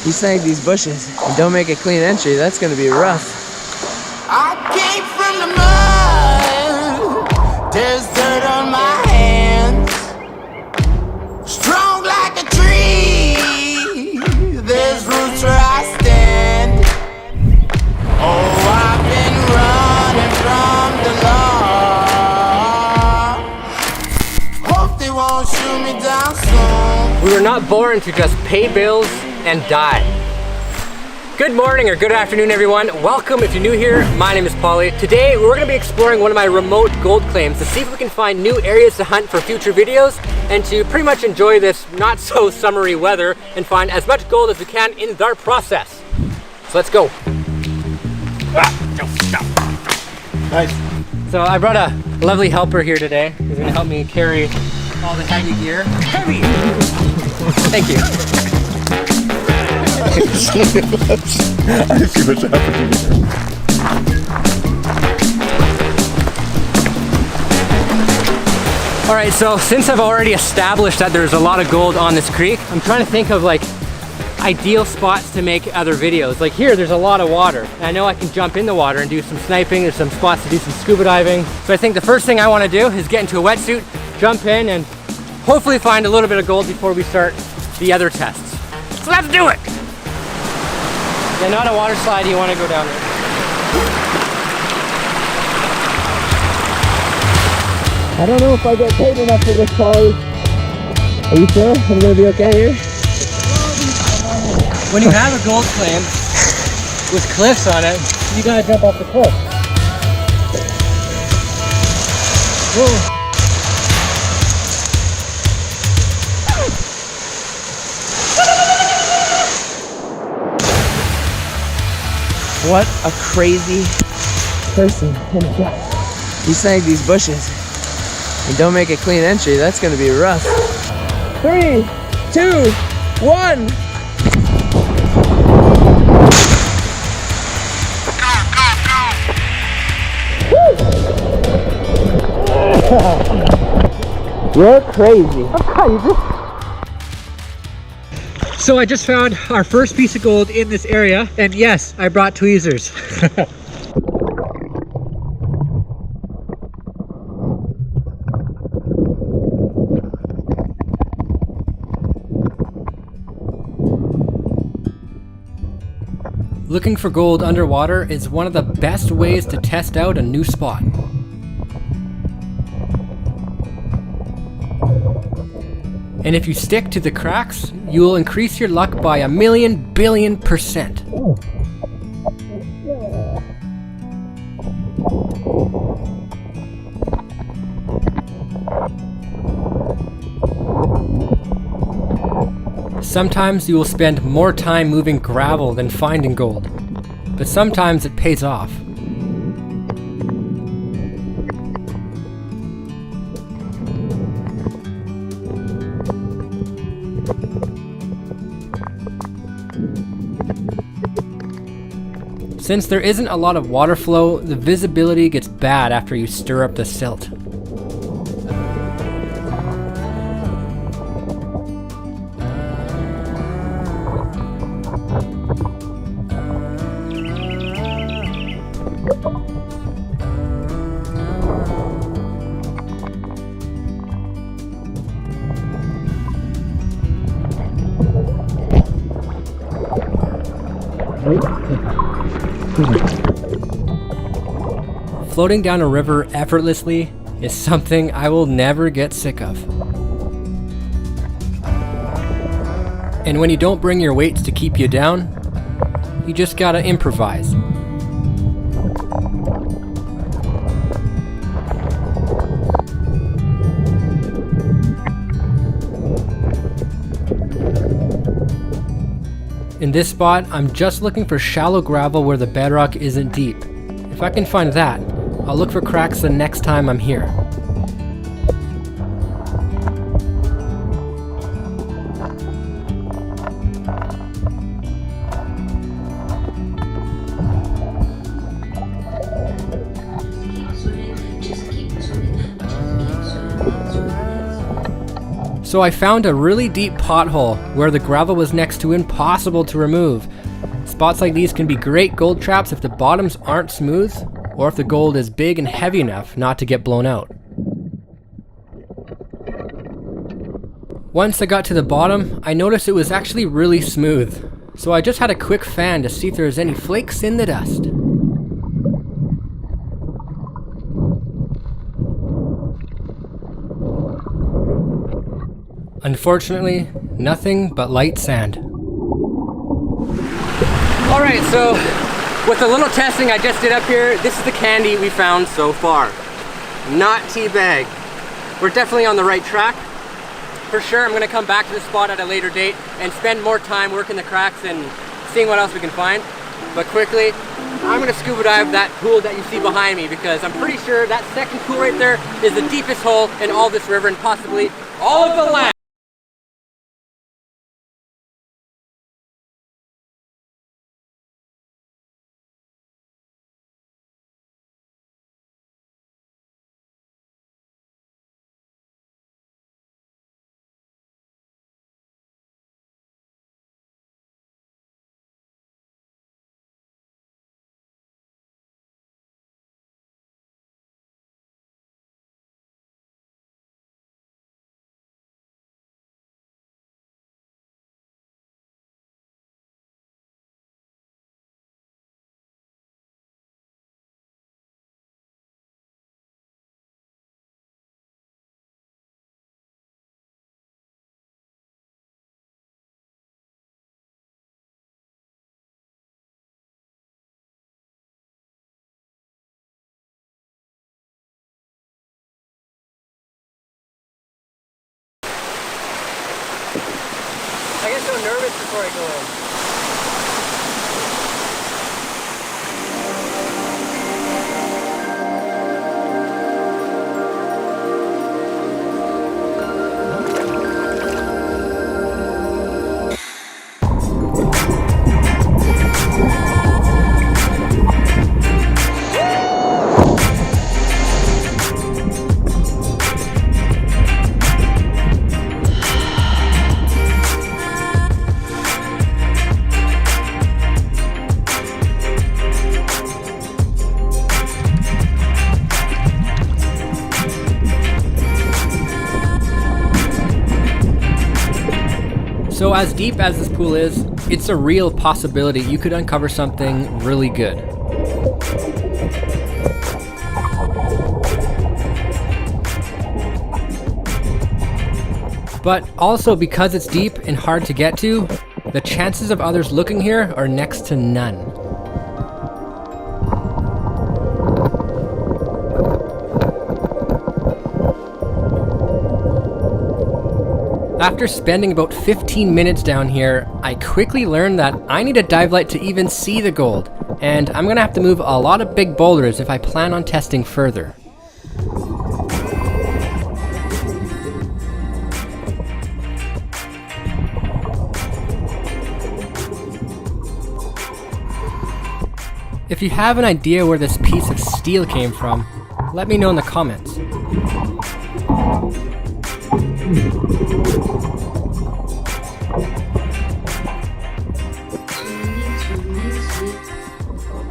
You snag these bushes and don't make a clean entry, that's gonna be rough. I came from the mud, there's dirt on my hands. Strong like a tree, there's roots where I stand. Oh, I've been running from the law. Hope they won't shoot me down soon. We were not born to just pay bills and die. Good morning or good afternoon, everyone. Welcome if you're new here. My name is Paulie. Today we're going to be exploring one of my remote gold claims to see if we can find new areas to hunt for future videos and to pretty much enjoy this not so summery weather and find as much gold as we can in our process. So let's go. Nice. So I brought a lovely helper here today. He's going to help me carry all the heavy gear. Heavy! Thank you. I see what's happening here. All right, so since I've already established that there's a lot of gold on this creek, I'm trying to think of like ideal spots to make other videos. Like here, there's a lot of water. And I know I can jump in the water and do some sniping. There's some spots to do some scuba diving. So I think the first thing I want to do is get into a wetsuit, jump in, and hopefully find a little bit of gold before we start the other tests. So let's do it! Yeah, not a water slide, you want to go down there. I don't know if I get paid enough for this, Paulie. Are you sure I'm gonna be okay here? When you have a gold claim with cliffs on it, you gotta jump off the cliff. Whoa. What a crazy person. You snag these bushes and don't make a clean entry, that's gonna be rough. 3, 2, 1. You're crazy. So I just found our first piece of gold in this area, and yes, I brought tweezers. Looking for gold underwater is one of the best ways to test out a new spot. And if you stick to the cracks, you will increase your luck by 1,000,000 billion %. Sometimes you will spend more time moving gravel than finding gold, but sometimes it pays off. Since there isn't a lot of water flow, the visibility gets bad after you stir up the silt. Floating down a river effortlessly is something I will never get sick of. And when you don't bring your weights to keep you down, you just gotta improvise. In this spot, I'm just looking for shallow gravel where the bedrock isn't deep. If I can find that, I'll look for cracks the next time I'm here. So I found a really deep pothole where the gravel was next to impossible to remove. Spots like these can be great gold traps if the bottoms aren't smooth, or if the gold is big and heavy enough not to get blown out. Once I got to the bottom, I noticed it was actually really smooth. So I just had a quick fan to see if there was any flakes in the dust. Unfortunately, nothing but light sand. Alright, so with the little testing I just did up here, this is the candy we found so far. Not teabag. We're definitely on the right track. For sure, I'm going to come back to the spot at a later date and spend more time working the cracks and seeing what else we can find. But quickly, I'm going to scuba dive that pool that you see behind me, because I'm pretty sure that second pool right there is the deepest hole in all this river and possibly all of the land. I get so nervous before I go in. So as deep as this pool is, it's a real possibility you could uncover something really good. But also, because it's deep and hard to get to, the chances of others looking here are next to none. After spending about 15 minutes down here, I quickly learned that I need a dive light to even see the gold, and I'm gonna have to move a lot of big boulders if I plan on testing further. If you have an idea where this piece of steel came from, let me know in the comments.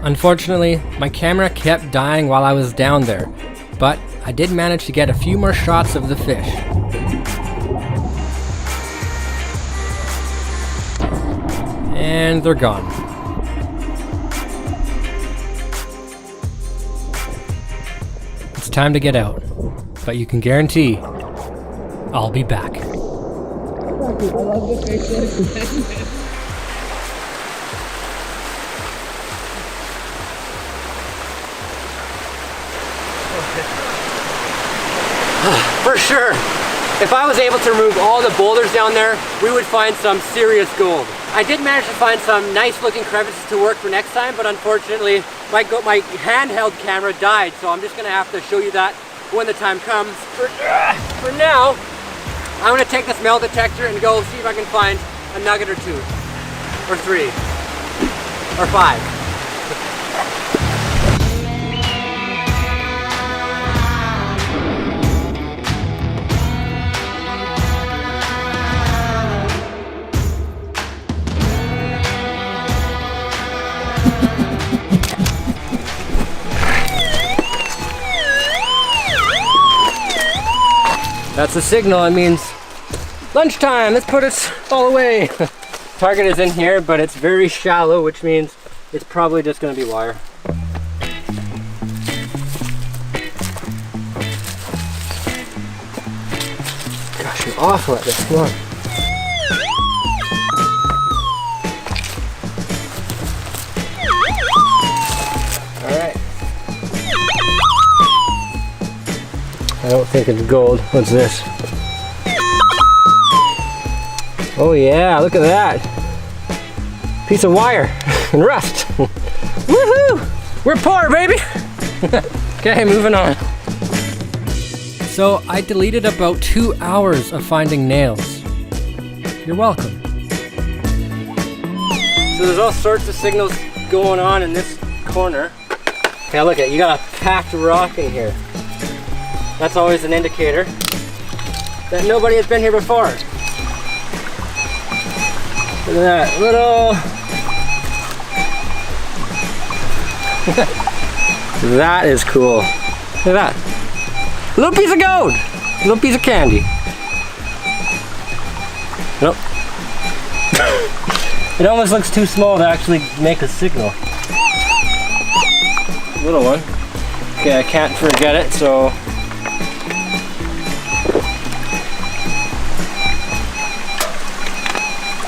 Unfortunately, my camera kept dying while I was down there, but I did manage to get a few more shots of the fish. And they're gone. It's time to get out, but you can guarantee I'll be back. I love the fish. For sure, if I was able to remove all the boulders down there, we would find some serious gold. I did manage to find some nice looking crevices to work for next time, but unfortunately my handheld camera died, so I'm just gonna have to show you that when the time comes. For now, I'm gonna take this metal detector and go see if I can find a nugget or two, or 3, or 5. That's the signal. It means lunchtime. Let's put it all away. Target is in here, but it's very shallow, which means it's probably just going to be wire. Gosh, I'm awful at this. Come on. Alright. I don't think it's gold. What's this? Oh yeah, look at that. Piece of wire and rust. Woohoo! We're poor, baby! Okay, moving on. So I deleted about 2 hours of finding nails. You're welcome. So there's all sorts of signals going on in this corner. Okay, look at, you got a packed rock in here. That's always an indicator that nobody has been here before. Look at that little... That is cool. Look at that. Little piece of gold. Little piece of candy. Nope. It almost looks too small to actually make a signal. Little one. Okay, I can't forget it, so...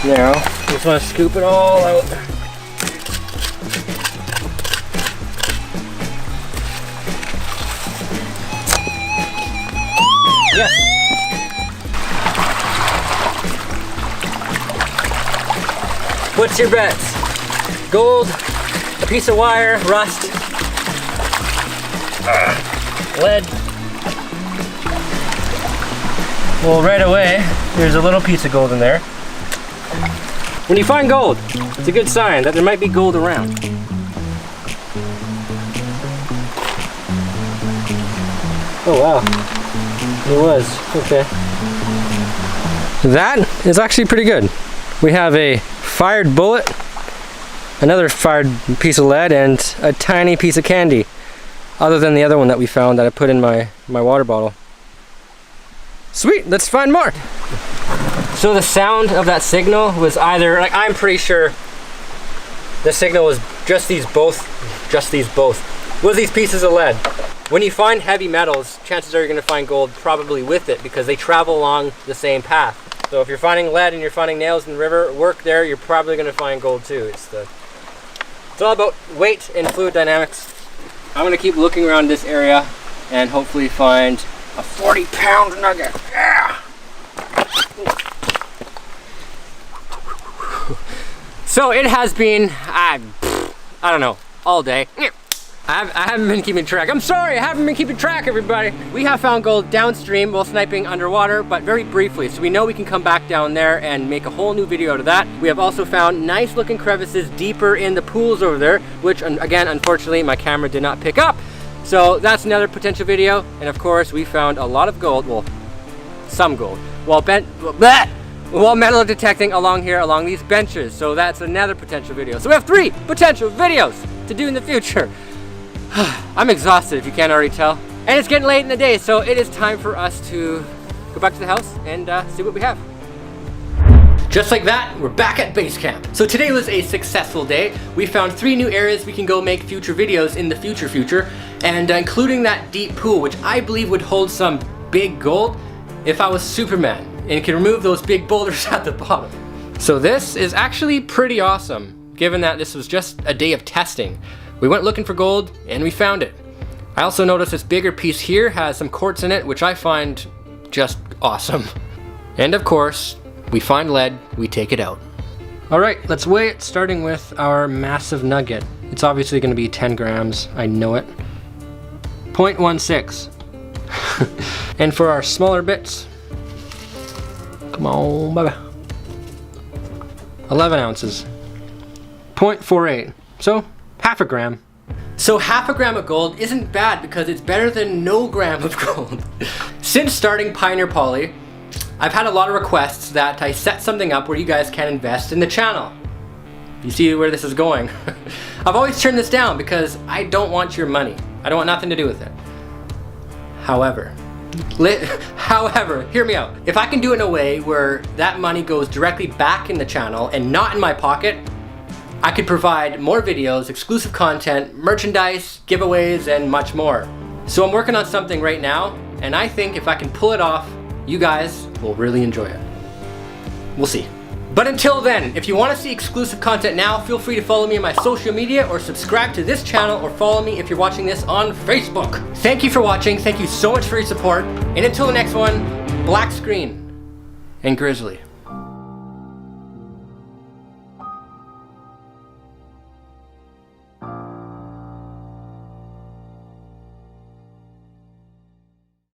Now, just want to scoop it all out. Yes. What's your bets? Gold, a piece of wire, rust, lead. Well, right away, there's a little piece of gold in there. When you find gold, it's a good sign that there might be gold around. Oh wow, it was, okay. That is actually pretty good. We have a fired bullet, another fired piece of lead, and a tiny piece of candy, other than the other one that we found that I put in my water bottle. Sweet, let's find more. So the sound of that signal was either, like, I'm pretty sure the signal was just these both, was these pieces of lead. When you find heavy metals, chances are you're gonna find gold probably with it because they travel along the same path. So if you're finding lead and you're finding nails in the river, work there, you're probably gonna find gold too. It's all about weight and fluid dynamics. I'm gonna keep looking around this area and hopefully find a 40-pound nugget. Yeah! So it has been, I don't know, all day. I haven't been keeping track. I'm sorry, I haven't been keeping track, everybody. We have found gold downstream while sniping underwater, but very briefly. So we know we can come back down there and make a whole new video out of that. We have also found nice looking crevices deeper in the pools over there, which again, unfortunately, my camera did not pick up. So that's another potential video. And of course, we found a lot of gold, well, some gold, while metal detecting along here, along these benches. So that's another potential video. So we have 3 potential videos to do in the future. I'm exhausted if you can't already tell. And it's getting late in the day, so it is time for us to go back to the house and see what we have. Just like that, we're back at base camp. So today was a successful day. We found 3 new areas we can go make future videos in the future, and including that deep pool, which I believe would hold some big gold if I was Superman and could remove those big boulders at the bottom. So this is actually pretty awesome, given that this was just a day of testing. We went looking for gold and we found it. I also noticed this bigger piece here has some quartz in it, which I find just awesome. And of course, we find lead, we take it out. All right, let's weigh it, starting with our massive nugget. It's obviously gonna be 10 grams, I know it. 0.16. And for our smaller bits, come on, baby. 11 ounces. 0.48. So, half a gram. So half a gram of gold isn't bad because it's better than no gram of gold. Since starting Pioneer Poly, I've had a lot of requests that I set something up where you guys can invest in the channel. You see where this is going? I've always turned this down because I don't want your money. I don't want nothing to do with it. However, However, hear me out. If I can do it in a way where that money goes directly back in the channel and not in my pocket, I could provide more videos, exclusive content, merchandise, giveaways, and much more. So I'm working on something right now, and I think if I can pull it off, you guys will really enjoy it. We'll see. But until then, if you want to see exclusive content now, feel free to follow me on my social media or subscribe to this channel or follow me if you're watching this on Facebook. Thank you for watching. Thank you so much for your support. And until the next one, black screen and grizzly.